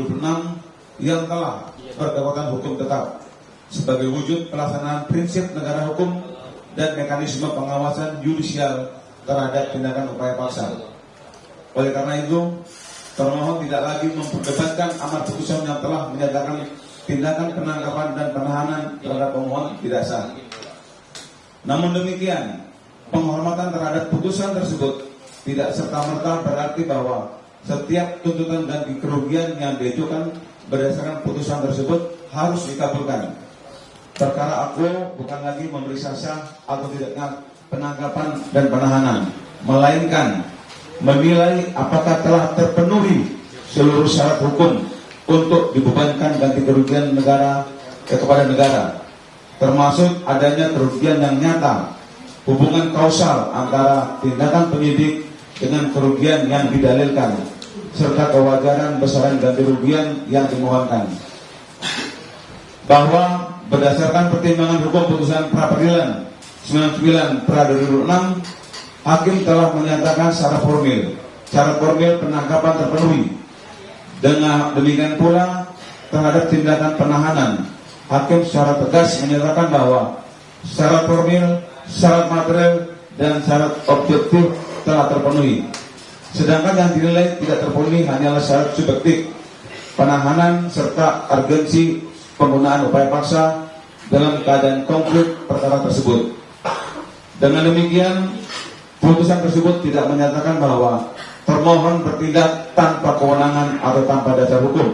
6 yang telah berkekuatan hukum tetap sebagai wujud pelaksanaan prinsip negara hukum dan mekanisme pengawasan yudisial terhadap tindakan upaya paksa. Oleh karena itu, termohon tidak lagi memperdebatkan amar putusan yang telah menyatakan tindakan penangkapan dan penahanan terhadap pemohon tidak sah. Namun demikian, penghormatan terhadap putusan tersebut tidak serta-merta berarti bahwa setiap tuntutan dan kerugian yang diajukan berdasarkan putusan tersebut harus dikabulkan. Perkara aku bukan lagi memeriksa sah atau tidaknya penangkapan dan penahanan, melainkan menilai apakah telah terpenuhi seluruh syarat hukum untuk dibebankan ganti kerugian negara kepada negara, termasuk adanya kerugian yang nyata, hubungan kausal antara tindakan penyidik dengan kerugian yang didalilkan, serta kewajaran besaran ganti kerugian yang dimohonkan. Bahwa berdasarkan pertimbangan hukum putusan pra-peradilan 99/2006, hakim telah menyatakan secara formil penangkapan terpenuhi. Dengan demikian pula terhadap tindakan penahanan, hakim secara tegas menyatakan bahwa secara formil, syarat material dan syarat objektif telah terpenuhi. Sedangkan yang dinilai tidak terpenuhi hanyalah syarat subjektif penahanan serta urgensi penggunaan upaya paksa dalam keadaan konkret perkara tersebut. Dengan demikian, putusan tersebut tidak menyatakan bahwa termohon bertindak tanpa kewenangan atau tanpa dasar hukum,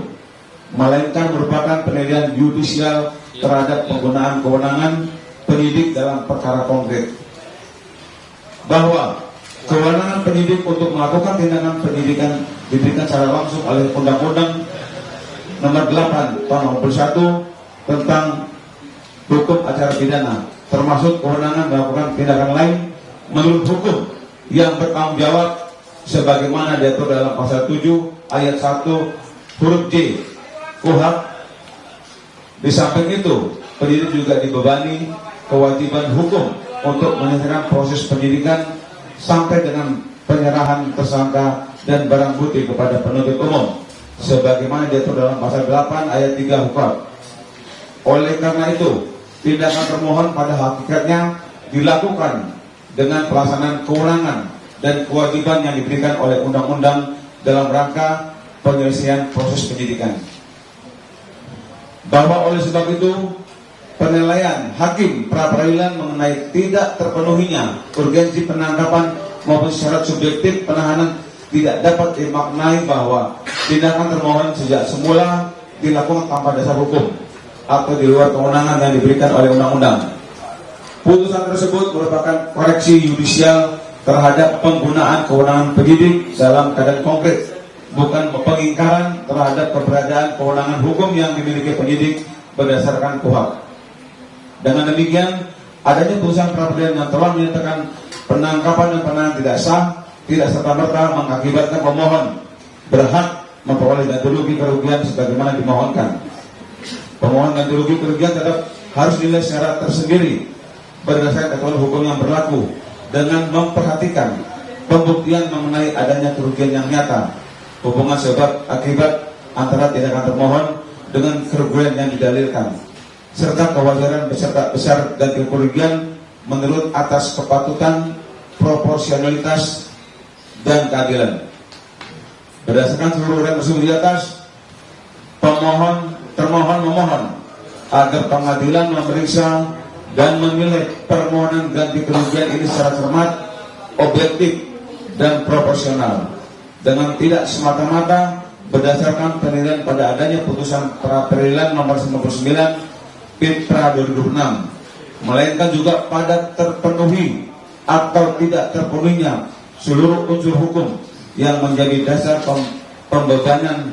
melainkan merupakan penilaian yudisial terhadap penggunaan kewenangan penyidik dalam perkara konkret. Bahwa kewenangan penyidik untuk melakukan tindakan penyidikan diberikan secara langsung oleh Undang-Undang Nomor 8 Tahun 91 tentang Hukum Acara Pidana, termasuk kewenangan melakukan tindakan lain menurut hukum yang bertanggung jawab sebagaimana diatur dalam pasal 7 ayat 1 huruf J KUHP. Di samping itu, penyidik juga dibebani kewajiban hukum untuk menyelesaikan proses penyidikan sampai dengan penyerahan tersangka dan barang bukti kepada penuntut umum sebagaimana diatur dalam pasal 8 ayat 3 KUHP. Oleh karena itu, tindakan termohon pada hakikatnya dilakukan dengan pelaksanaan kewenangan dan kewajiban yang diberikan oleh undang-undang dalam rangka penyelesaian proses penyidikan. Bahwa oleh sebab itu, penilaian hakim pra-peradilan mengenai tidak terpenuhinya urgensi penangkapan maupun syarat subjektif penahanan tidak dapat dimaknai bahwa tindakan termohon sejak semula dilakukan tanpa dasar hukum atau di luar kewenangan yang diberikan oleh undang-undang. Putusan tersebut merupakan koreksi yudisial terhadap penggunaan kewenangan penyidik dalam keadaan konkret, bukan pengingkaran terhadap keberadaan kewenangan hukum yang dimiliki penyidik berdasarkan KUHP. Dengan demikian, adanya putusan pra-peradilan yang telah menyatakan penangkapan dan penahanan tidak sah tidak serta-merta mengakibatkan pemohon berhak memperoleh ganti rugi kerugian sebagaimana dimohonkan. Pemohon ganti rugi kerugian tetap harus dinilai secara tersendiri berdasarkan aturan hukum yang berlaku dengan memperhatikan pembuktian mengenai adanya kerugian yang nyata, hubungan sebab akibat antara tindakan termohon dengan kerugian yang didalilkan, serta kewajaran beserta besar ganti kerugian menurut atas kepatutan, proporsionalitas, dan keadilan. Berdasarkan seluruh yang tersebut di atas, termohon memohon agar pengadilan memeriksa dan menilai permohonan ganti kerugian ini secara cermat, objektif, dan proporsional, dengan tidak semata-mata berdasarkan penilaian pada adanya putusan pra-peradilan nomor 99/2006, melainkan juga pada terpenuhi atau tidak terpenuhinya seluruh unsur hukum yang menjadi dasar pembebanan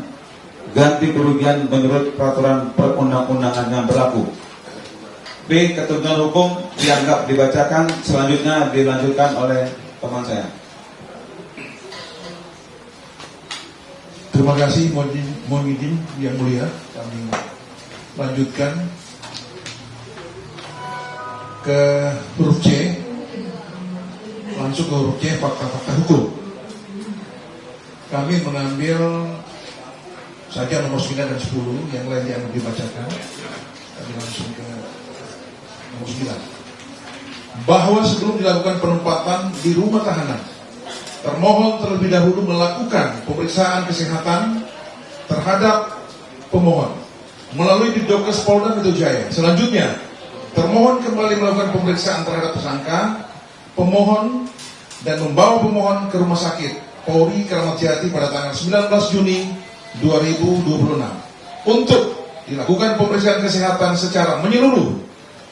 ganti kerugian menurut peraturan perundang-undangan yang berlaku. B. Ketentuan hukum dianggap dibacakan, selanjutnya dilanjutkan oleh teman saya. Terima kasih, mohon izin yang mulia, kami lanjutkan ke huruf C, langsung ke huruf C, fakta-fakta hukum. Kami mengambil saja nomor 9 dan 10, yang lain yang dibacakan. Kami langsung ke nomor 9. Bahwa sebelum dilakukan penempatan di rumah tahanan, termohon terlebih dahulu melakukan pemeriksaan kesehatan terhadap pemohon melalui Didokes Polda Metro Jaya. Selanjutnya, termohon kembali melakukan pemeriksaan terhadap tersangka, pemohon, dan membawa pemohon ke Rumah Sakit Polri Kramat Jati pada tanggal 19 Juni 2026 untuk dilakukan pemeriksaan kesehatan secara menyeluruh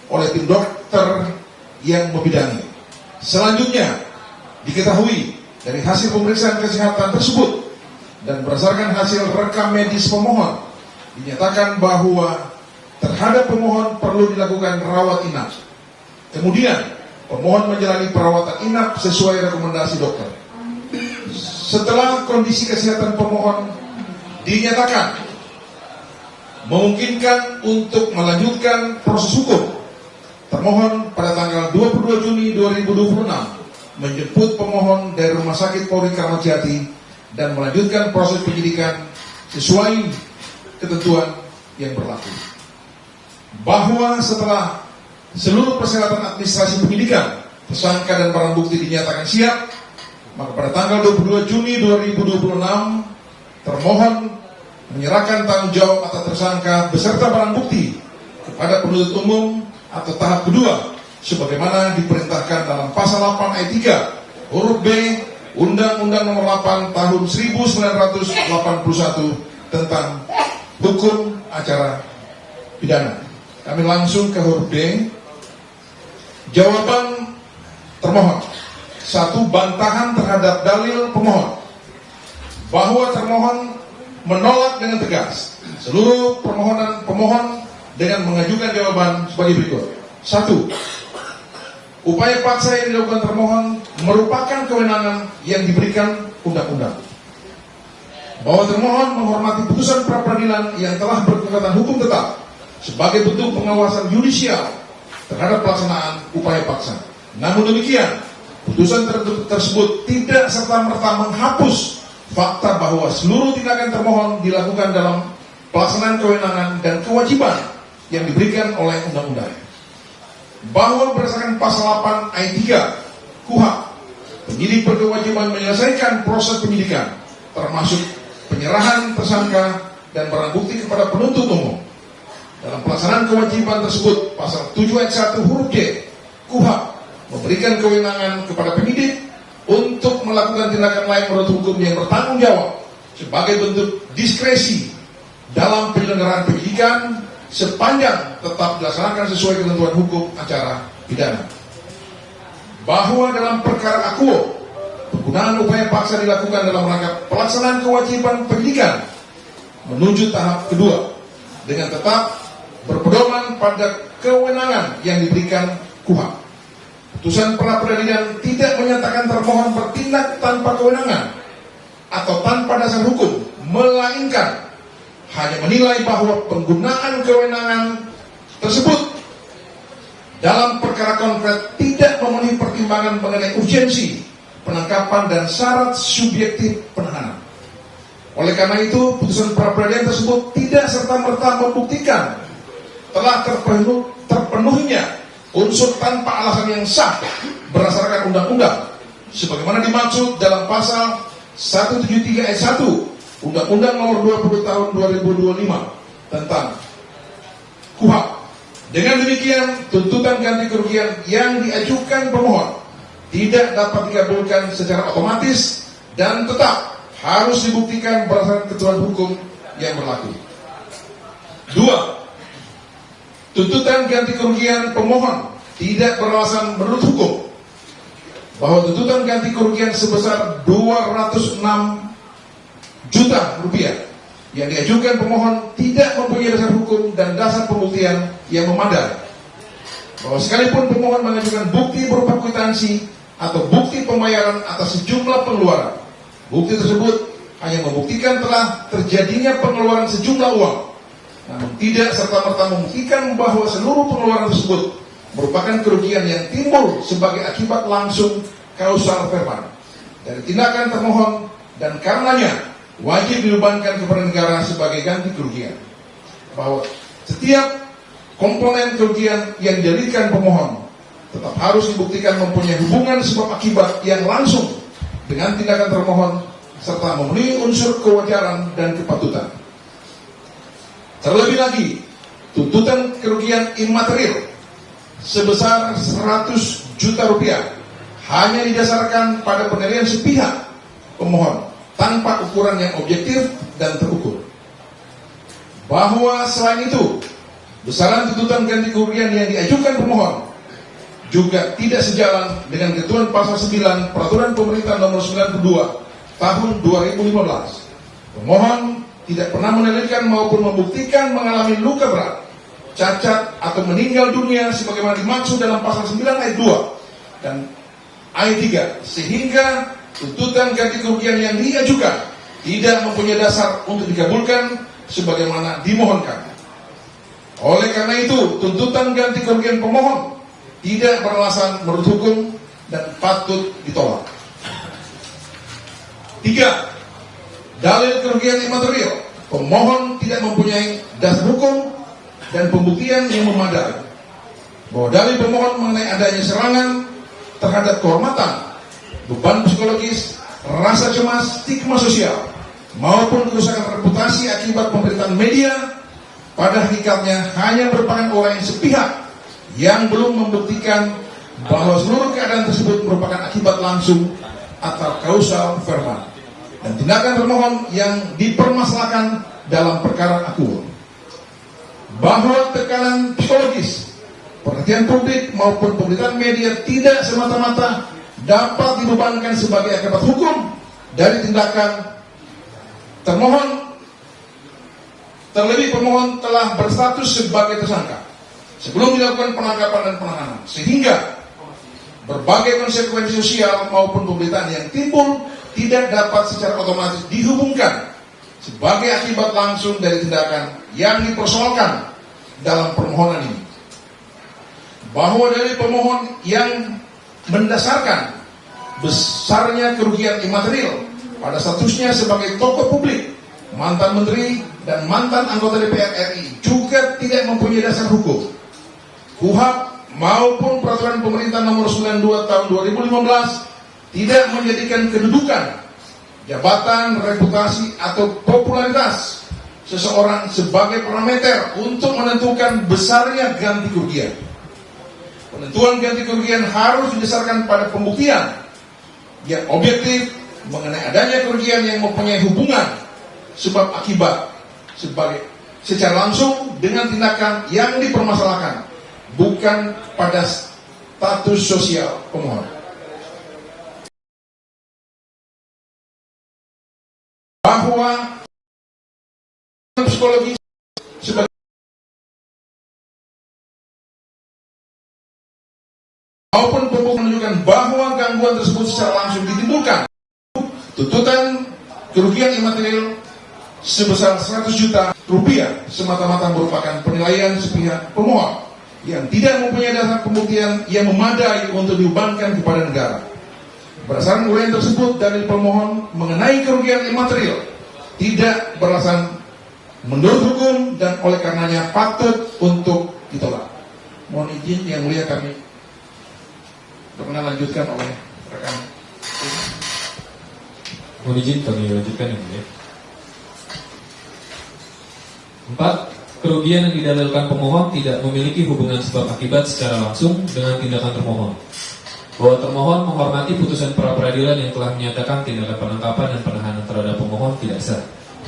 oleh tim dokter yang membidangi. Selanjutnya, diketahui dari hasil pemeriksaan kesehatan tersebut dan berdasarkan hasil rekam medis pemohon, dinyatakan bahwa terhadap pemohon perlu dilakukan rawat inap. Kemudian, pemohon menjalani perawatan inap sesuai rekomendasi dokter. Setelah kondisi kesehatan pemohon dinyatakan memungkinkan untuk melanjutkan proses hukum, termohon pada tanggal 22 Juni 2026 menjemput pemohon dari Rumah Sakit Polri Kramat Jati dan melanjutkan proses penyidikan sesuai ketentuan yang berlaku. Bahwa setelah seluruh persyaratan administrasi penyidikan, tersangka dan barang bukti dinyatakan siap, maka pada tanggal 22 Juni 2026 termohon menyerahkan tanggung jawab atas tersangka beserta barang bukti kepada penuntut umum atau tahap kedua sebagaimana diperintahkan dalam pasal 8 ayat 3 huruf B Undang-Undang Nomor 8 Tahun 1981 tentang hukum acara pidana. Kami langsung ke huruf D. Jawaban termohon. 1. Bantahan terhadap dalil pemohon, bahwa termohon menolak dengan tegas seluruh permohonan pemohon dengan mengajukan jawaban sebagai berikut. 1. Upaya paksa yang dilakukan termohon merupakan kewenangan yang diberikan undang-undang. Bahwa termohon menghormati putusan pra-peradilan yang telah berkekuatan hukum tetap sebagai bentuk pengawasan yudisial terhadap pelaksanaan upaya paksa. Namun demikian, putusan tersebut tidak serta-merta menghapus fakta bahwa seluruh tindakan termohon dilakukan dalam pelaksanaan kewenangan dan kewajiban yang diberikan oleh undang-undang. Bahwa berdasarkan pasal 8 ayat 3 KUHP, penyidik berkewajiban menyelesaikan proses penyidikan, termasuk penyerahan tersangka dan barang bukti kepada penuntut umum. Dalam pelaksanaan kewajiban tersebut, pasal 7 ayat 1 huruf J KUHP memberikan kewenangan kepada penyidik untuk melakukan tindakan lain menurut hukum yang bertanggung jawab sebagai bentuk diskresi dalam penyelenggaraan penyidikan sepanjang tetap dilaksanakan sesuai ketentuan hukum acara pidana. Bahwa dalam perkara akuo, penggunaan upaya paksa dilakukan dalam rangka pelaksanaan kewajiban penyidikan menuju tahap kedua dengan tetap berpedoman pada kewenangan yang diberikan KUHP. Putusan pra-peradilan tidak menyatakan termohon bertindak tanpa kewenangan atau tanpa dasar hukum, melainkan hanya menilai bahwa penggunaan kewenangan tersebut dalam perkara konkret tidak memenuhi pertimbangan mengenai urgensi penangkapan dan syarat subjektif penahanan. Oleh karena itu, putusan pra-peradilan tersebut tidak serta-merta membuktikan telah terpenuhinya unsur tanpa alasan yang sah berdasarkan undang-undang sebagaimana dimaksud dalam pasal 173 ayat 1 Undang-Undang Nomor 20 Tahun 2025 tentang KUHP. Dengan demikian, tuntutan ganti kerugian yang diajukan pemohon tidak dapat dikabulkan secara otomatis dan tetap harus dibuktikan berdasarkan ketentuan hukum yang berlaku. 2. Tuntutan ganti kerugian pemohon tidak beralasan menurut hukum bahwa tuntutan ganti kerugian sebesar 206 juta rupiah yang diajukan pemohon tidak mempunyai dasar hukum dan dasar pembuktian yang memadai. Bahwa sekalipun pemohon mengajukan bukti berupa kwitansi atau bukti pembayaran atas sejumlah pengeluaran, bukti tersebut hanya membuktikan telah terjadinya pengeluaran sejumlah uang, namun tidak serta-merta membuktikan bahwa seluruh pengeluaran tersebut merupakan kerugian yang timbul sebagai akibat langsung kausal verbal dari tindakan termohon, dan karenanya wajib dibebankan kepada negara sebagai ganti kerugian. Bahwa setiap komponen kerugian yang dijadikan pemohon tetap harus dibuktikan mempunyai hubungan sebab akibat yang langsung dengan tindakan termohon serta memenuhi unsur kewajaran dan kepatutan. Terlebih lagi, tuntutan kerugian imaterial sebesar 100 juta rupiah hanya didasarkan pada penilaian sepihak pemohon tanpa ukuran yang objektif dan terukur. Bahwa selain itu, besaran tuntutan ganti kerugian yang diajukan pemohon juga tidak sejalan dengan ketentuan pasal 9 Peraturan Pemerintah Nomor 92 Tahun 2015. Pemohon tidak pernah menelitikan maupun membuktikan mengalami luka berat, cacat atau meninggal dunia sebagaimana dimaksud dalam pasal 9 ayat 2 dan ayat 3, sehingga tuntutan ganti kerugian yang diajukan tidak mempunyai dasar untuk dikabulkan sebagaimana dimohonkan. Oleh karena itu, tuntutan ganti kerugian pemohon tidak beralasan menurut hukum dan patut ditolak. 3. Dalil kerugian imaterial. Pemohon tidak mempunyai dasar hukum dan pembuktian yang memadai bahwa dalil pemohon mengenai adanya serangan terhadap kehormatan, beban psikologis, rasa cemas, stigma sosial, maupun kerusakan reputasi akibat pemberitaan media pada hakikatnya hanya merupakan orang yang sepihak yang belum membuktikan bahwa seluruh keadaan tersebut merupakan akibat langsung atau kausal verbal dan tindakan termohon yang dipermasalahkan dalam perkara akuo. Bahwa tekanan psikologis, perhatian publik maupun pemberitaan media tidak semata-mata dapat dibebankan sebagai akibat hukum dari tindakan termohon. Terlebih pemohon telah berstatus sebagai tersangka sebelum dilakukan penangkapan dan penahanan, sehingga berbagai konsekuensi sosial maupun pemberitaan yang timbul tidak dapat secara otomatis dihubungkan sebagai akibat langsung dari tindakan yang dipersoalkan dalam permohonan ini. Bahwa dari pemohon yang mendasarkan besarnya kerugian imaterial pada statusnya sebagai tokoh publik, mantan menteri dan mantan anggota DPR RI juga tidak mempunyai dasar hukum, KUHP maupun Peraturan Pemerintah Nomor 92 Tahun 2015 tidak menjadikan kedudukan, jabatan, reputasi atau popularitas seseorang sebagai parameter untuk menentukan besarnya ganti kerugian. Penentuan ganti kerugian harus didasarkan pada pembuktian yang objektif mengenai adanya kerugian yang mempunyai hubungan sebab akibat secara langsung dengan tindakan yang dipermasalahkan, bukan pada status sosial pemohon. Bahwa psikologi sebagai maupun pembuktian menunjukkan bahwa gangguan tersebut secara langsung ditimbulkan. Tuntutan kerugian imaterial sebesar 100 juta rupiah semata-mata merupakan penilaian sepihak pemohon yang tidak mempunyai dasar pembuktian yang memadai untuk dibebankan kepada negara. Berdasarkan uraian tersebut, dalil pemohon mengenai kerugian imaterial tidak beralasan menurut hukum dan oleh karenanya patut untuk ditolak. Mohon izin yang mulia kami berkenan lanjutkan oleh rekan. Mohon izin kami lanjutkan yang mulia. 4. Kerugian yang didalilkan pemohon tidak memiliki hubungan sebab akibat secara langsung dengan tindakan termohon. Bahwa termohon menghormati putusan pra-peradilan yang telah menyatakan tindakan penangkapan dan penahanan terhadap pemohon tidak sah.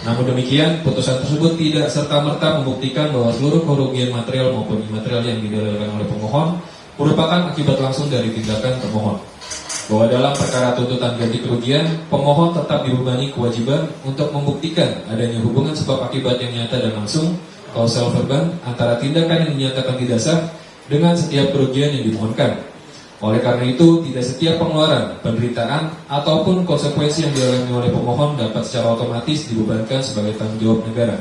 Namun demikian, putusan tersebut tidak serta-merta membuktikan bahwa seluruh kerugian material maupun imaterial yang didalilkan oleh pemohon merupakan akibat langsung dari tindakan termohon. Bahwa dalam perkara tuntutan ganti kerugian, pemohon tetap dibebani kewajiban untuk membuktikan adanya hubungan sebab akibat yang nyata dan langsung, kausal verbal, antara tindakan yang dinyatakan tidak sah dengan setiap kerugian yang dimohonkan. Oleh karena itu, tidak setiap pengeluaran, penderitaan, ataupun konsekuensi yang dialami oleh pemohon dapat secara otomatis dibebankan sebagai tanggung jawab negara.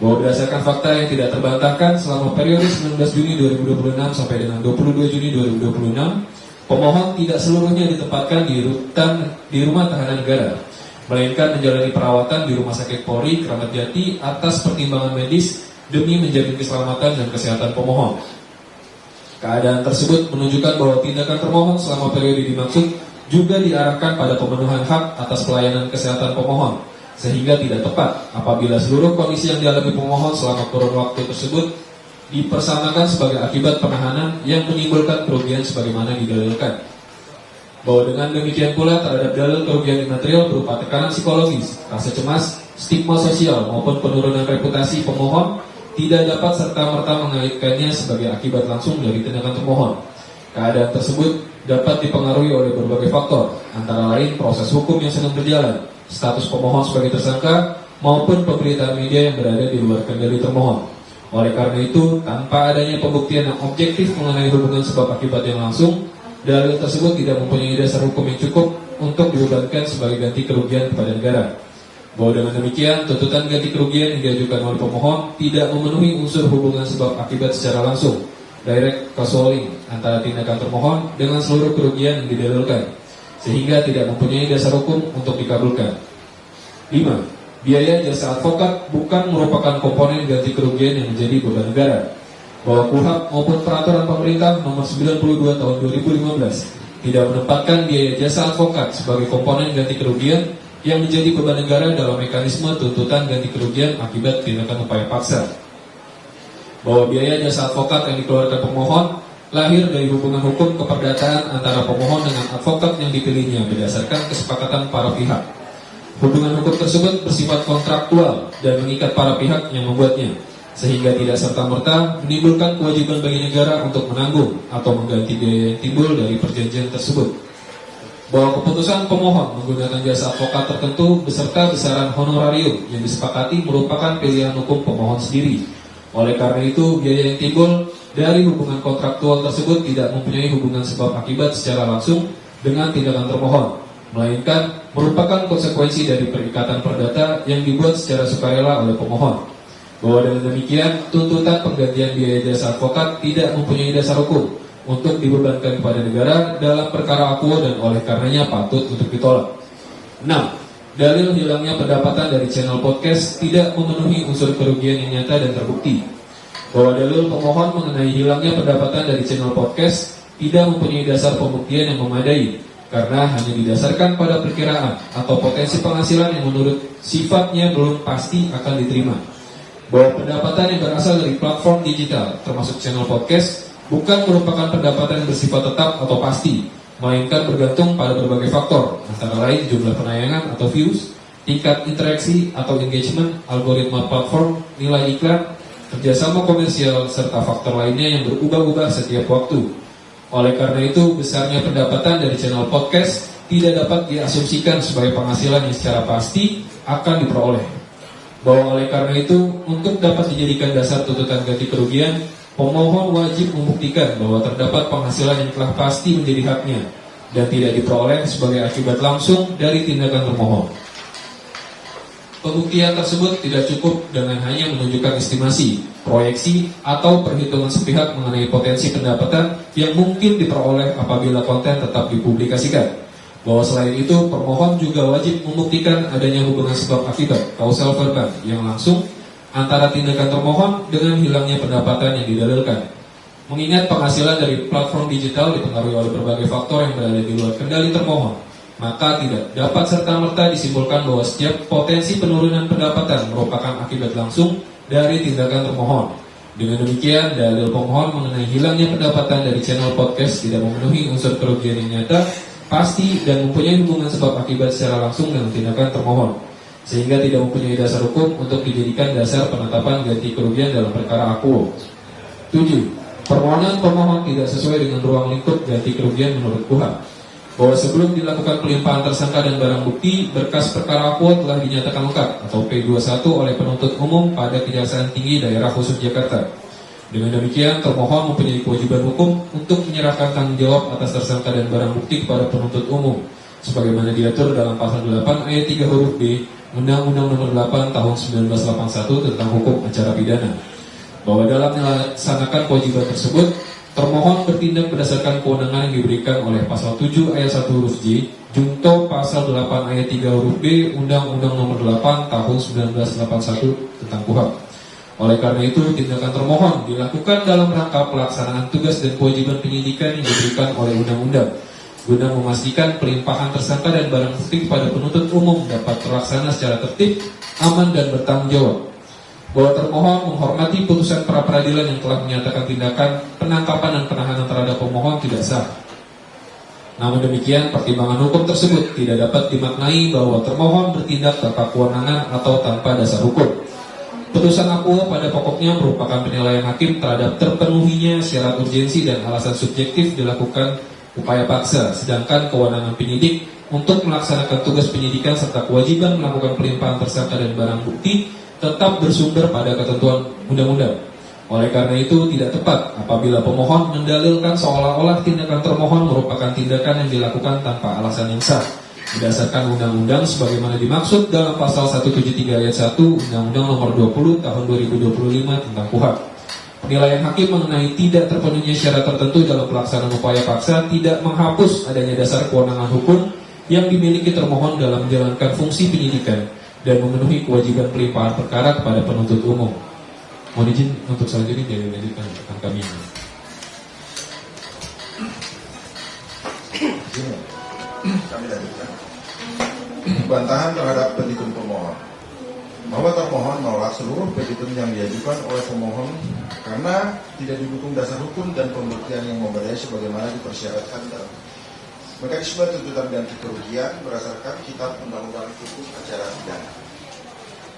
Bahwa berdasarkan fakta yang tidak terbantahkan selama periode 19 Juni 2026 sampai dengan 22 Juni 2026, pemohon tidak seluruhnya ditempatkan di rumah tahanan negara. melainkan menjalani perawatan di Rumah Sakit Polri Kramat Jati atas pertimbangan medis demi menjamin keselamatan dan kesehatan pemohon. Keadaan tersebut menunjukkan bahwa tindakan termohon selama periode dimaksud juga diarahkan pada pemenuhan hak atas pelayanan kesehatan pemohon, sehingga tidak tepat apabila seluruh kondisi yang dialami pemohon selama kurun waktu tersebut dipersamakan sebagai akibat penahanan yang menimbulkan kerugian sebagaimana didalilkan. Bahwa dengan demikian pula terhadap dalil kerugian imaterial berupa tekanan psikologis, rasa cemas, stigma sosial maupun penurunan reputasi pemohon tidak dapat serta-merta mengaitkannya sebagai akibat langsung dari tindakan termohon. Keadaan tersebut dapat dipengaruhi oleh berbagai faktor, antara lain proses hukum yang sedang berjalan, status pemohon sebagai tersangka, maupun pemberitaan media yang berada di luar kendali termohon. Oleh karena itu, tanpa adanya pembuktian yang objektif mengenai hubungan sebab akibat yang langsung, dalil tersebut tidak mempunyai dasar hukum yang cukup untuk dibebankan sebagai ganti kerugian kepada negara. Bahwa dengan demikian, tuntutan ganti kerugian yang diajukan oleh pemohon tidak memenuhi unsur hubungan sebab akibat secara langsung, direct causal link, antara tindakan termohon dengan seluruh kerugian yang didalilkan, sehingga tidak mempunyai dasar hukum untuk dikabulkan. 5. Biaya jasa advokat bukan merupakan komponen ganti kerugian yang menjadi beban negara. Bahwa KUHP maupun peraturan pemerintah nomor 92 tahun 2015 tidak menempatkan biaya jasa advokat sebagai komponen ganti kerugian yang menjadi beban negara dalam mekanisme tuntutan ganti kerugian akibat tindakan upaya paksa. Bahwa biaya jasa advokat yang dikeluarkan pemohon lahir dari hubungan hukum keperdataan antara pemohon dengan advokat yang dipilihnya berdasarkan kesepakatan para pihak. Hubungan hukum tersebut bersifat kontraktual dan mengikat para pihak yang membuatnya, sehingga tidak serta-merta menimbulkan kewajiban bagi negara untuk menanggung atau mengganti biaya yang timbul dari perjanjian tersebut. Bahwa keputusan pemohon menggunakan jasa advokat tertentu beserta besaran honorarium yang disepakati merupakan pilihan hukum pemohon sendiri. Oleh karena itu, biaya yang timbul dari hubungan kontraktual tersebut tidak mempunyai hubungan sebab akibat secara langsung dengan tindakan termohon, melainkan merupakan konsekuensi dari perikatan perdata yang dibuat secara sukarela oleh pemohon. Bahwa dengan demikian, tuntutan penggantian biaya jasa advokat tidak mempunyai dasar hukum untuk dibebankan kepada negara dalam perkara akuo dan oleh karenanya patut untuk ditolak. 6. Dalil hilangnya pendapatan dari channel podcast tidak memenuhi unsur kerugian yang nyata dan terbukti. Bahwa dalil pemohon mengenai hilangnya pendapatan dari channel podcast tidak mempunyai dasar pembuktian yang memadai, karena hanya didasarkan pada perkiraan atau potensi penghasilan yang menurut sifatnya belum pasti akan diterima. Bahwa pendapatan yang berasal dari platform digital, termasuk channel podcast, bukan merupakan pendapatan yang bersifat tetap atau pasti, melainkan bergantung pada berbagai faktor, antara lain jumlah penayangan atau views, tingkat interaksi atau engagement, algoritma platform, nilai iklan, kerjasama komersial, serta faktor lainnya yang berubah-ubah setiap waktu. Oleh karena itu, besarnya pendapatan dari channel podcast tidak dapat diasumsikan sebagai penghasilan yang secara pasti akan diperoleh. Bahwa oleh karena itu, untuk dapat dijadikan dasar tuntutan ganti kerugian, pemohon wajib membuktikan bahwa terdapat penghasilan yang telah pasti menjadi haknya dan tidak diperoleh sebagai akibat langsung dari tindakan termohon. Pembuktian tersebut tidak cukup dengan hanya menunjukkan estimasi, proyeksi, atau perhitungan sepihak mengenai potensi pendapatan yang mungkin diperoleh apabila konten tetap dipublikasikan. Bahwa selain itu, permohon juga wajib membuktikan adanya hubungan sebab akibat kausal verbal yang langsung antara tindakan termohon dengan hilangnya pendapatan yang didalilkan. Mengingat penghasilan dari platform digital dipengaruhi oleh berbagai faktor yang berada di luar kendali termohon, maka tidak dapat serta-merta disimpulkan bahwa setiap potensi penurunan pendapatan merupakan akibat langsung dari tindakan termohon. Dengan demikian, dalil pemohon mengenai hilangnya pendapatan dari channel podcast tidak memenuhi unsur kerugian yang nyata, pasti, dan mempunyai hubungan sebab akibat secara langsung dengan tindakan termohon, sehingga tidak mempunyai dasar hukum untuk dijadikan dasar penetapan ganti kerugian dalam perkara akuo. 7. Permohonan pemohon tidak sesuai dengan ruang lingkup ganti kerugian menurut KUHP. Bahwa sebelum dilakukan pelimpahan tersangka dan barang bukti, berkas perkara akuo telah dinyatakan lengkap atau P21 oleh penuntut umum pada Kejaksaan Tinggi Daerah Khusus Jakarta. Dengan demikian, termohon mempunyai kewajiban hukum untuk menyerahkan tanggung jawab atas tersangka dan barang bukti kepada penuntut umum, sebagaimana diatur dalam pasal 8 ayat 3 huruf B Undang-Undang Nomor 8 Tahun 1981 tentang Hukum Acara Pidana. Bahwa dalam melaksanakan kewajiban tersebut, Termohon bertindak berdasarkan kewenangan yang diberikan oleh Pasal 7 Ayat 1 huruf J, Junto Pasal 8 Ayat 3 huruf B, Undang-Undang Nomor 8 Tahun 1981 tentang KUHP. Oleh karena itu, tindakan termohon dilakukan dalam rangka pelaksanaan tugas dan kewajiban penyidikan yang diberikan oleh undang-undang, guna memastikan pelimpahan tersangka dan barang bukti kepada penuntut umum dapat terlaksana secara tertib, aman, dan bertanggung jawab. Bahwa termohon menghormati putusan pra peradilan yang telah menyatakan tindakan penangkapan dan penahanan terhadap pemohon tidak sah. Namun demikian, pertimbangan hukum tersebut tidak dapat dimaknai bahwa termohon bertindak tanpa kewenangan atau tanpa dasar hukum. Putusan akuo pada pokoknya merupakan penilaian hakim terhadap terpenuhinya syarat urgensi dan alasan subjektif dilakukan upaya paksa, sedangkan kewenangan penyidik untuk melaksanakan tugas penyidikan serta kewajiban melakukan pelimpahan tersangka dan barang bukti tetap bersumber pada ketentuan undang-undang. Oleh karena itu tidak tepat apabila pemohon mendalilkan seolah-olah tindakan termohon merupakan tindakan yang dilakukan tanpa alasan yang sah berdasarkan undang-undang sebagaimana dimaksud dalam pasal 173 ayat 1 Undang-Undang Nomor 20 Tahun 2025 tentang KUHP. Penilaian hakim mengenai tidak terpenuhinya syarat tertentu dalam pelaksanaan upaya paksa tidak menghapus adanya dasar kewenangan hukum yang dimiliki termohon dalam menjalankan fungsi penyidikan dan memenuhi kewajiban pelimpahan perkara kepada penuntut umum. Mohon izin untuk selanjutnya dilanjutkan rekan kami. Kami lanjutkan. Bantahan terhadap petitum pemohon. Bahwa termohon menolak seluruh petitum yang diajukan oleh pemohon karena tidak didukung dasar hukum dan pembuktian yang memadai sebagaimana dipersyaratkan dalam mekanisme tuntutan ganti kerugian berdasarkan Kitab Undang-Undang Hukum Acara Pidana.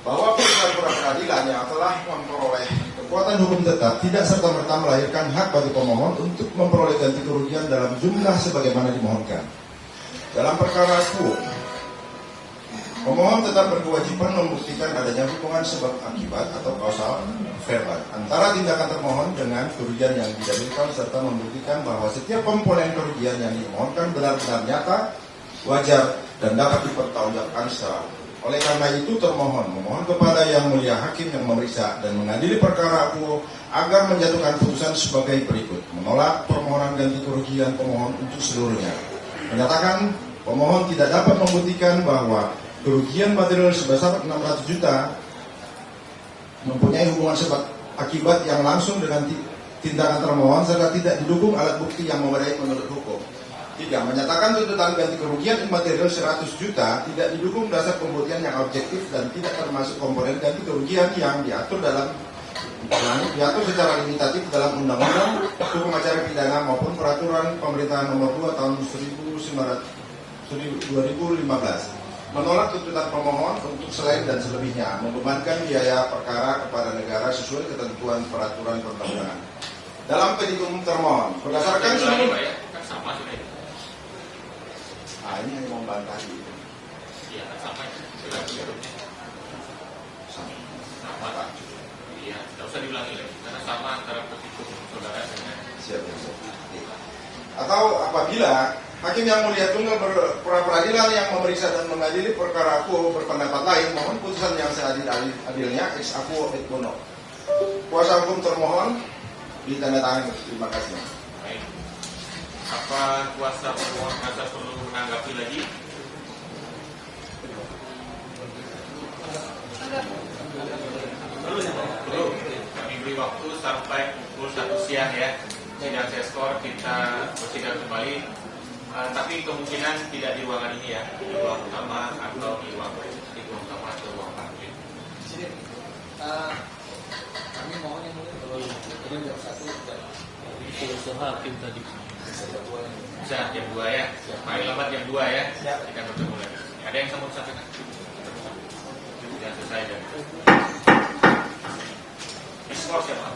Bahwa putusan pra peradilan yang telah memperoleh kekuatan hukum tetap tidak serta-merta melahirkan hak bagi pemohon untuk memperoleh ganti kerugian dalam jumlah sebagaimana dimohonkan. Dalam perkara akuo, pemohon tetap berkewajiban membuktikan adanya hubungan sebab akibat atau kausal verbal antara tindakan termohon dengan kerugian yang didalilkan serta membuktikan bahwa setiap komponen kerugian yang dimohonkan benar-benar nyata, wajar, dan dapat dipertanggungjawabkan secara. Oleh karena itu termohon memohon kepada Yang Mulia Hakim yang memeriksa dan mengadili perkara akuo agar menjatuhkan putusan sebagai berikut: menolak permohonan ganti kerugian pemohon untuk seluruhnya, menyatakan pemohon tidak dapat membuktikan bahwa kerugian material sebesar 600 juta mempunyai hubungan sebab akibat yang langsung dengan tindakan termohon serta tidak didukung alat bukti yang memadai menurut hukum. 3. Menyatakan tuntutan ganti kerugian immaterial 100 juta tidak didukung dasar pembuktian yang objektif dan tidak termasuk komponen ganti kerugian yang diatur secara limitatif dalam Undang-Undang Hukum Acara Pidana maupun Peraturan Pemerintahan Nomor 2 Tahun 2015. Menolak tuntutan pemohon untuk selain dan selebihnya membebankan biaya perkara kepada negara sesuai ketentuan peraturan perundang-undangan. Dalam petitum termohon berdasarkan seluruh ini hanya membantah gitu. Iya, sama. Sama. Iya, tidak usah diulangi lagi karena sama antara petitum saudara dengan siap. Atau apabila Hakim Yang Mulia Tunggal pra peradilan yang memeriksa dan mengadili perkara akuo berpendapat lain, mohon putusan yang seadil-adilnya ex akuo et bono. Kuasa hukum termohon ditandatangani. Terima kasih. baik. Apa kuasa pemohon merasa perlu menanggapi lagi? Perlu. Kami beri waktu sampai pukul 1 siang ya. Sidang seskor kita bersidang kembali. Tapi kemungkinan tidak di ruangan ini ya, di ruang utama atau di ruang utama atau ruang parkir. Sini, kami mohon yang mulia kalau ini jam 1 dan usaha hakim tadi Bisa jam 2 ya, paling lambat jam 2 ya, kita bertemu lagi. Ada yang mau disampaikan? Sudah selesai dan. Diskors ya Pak?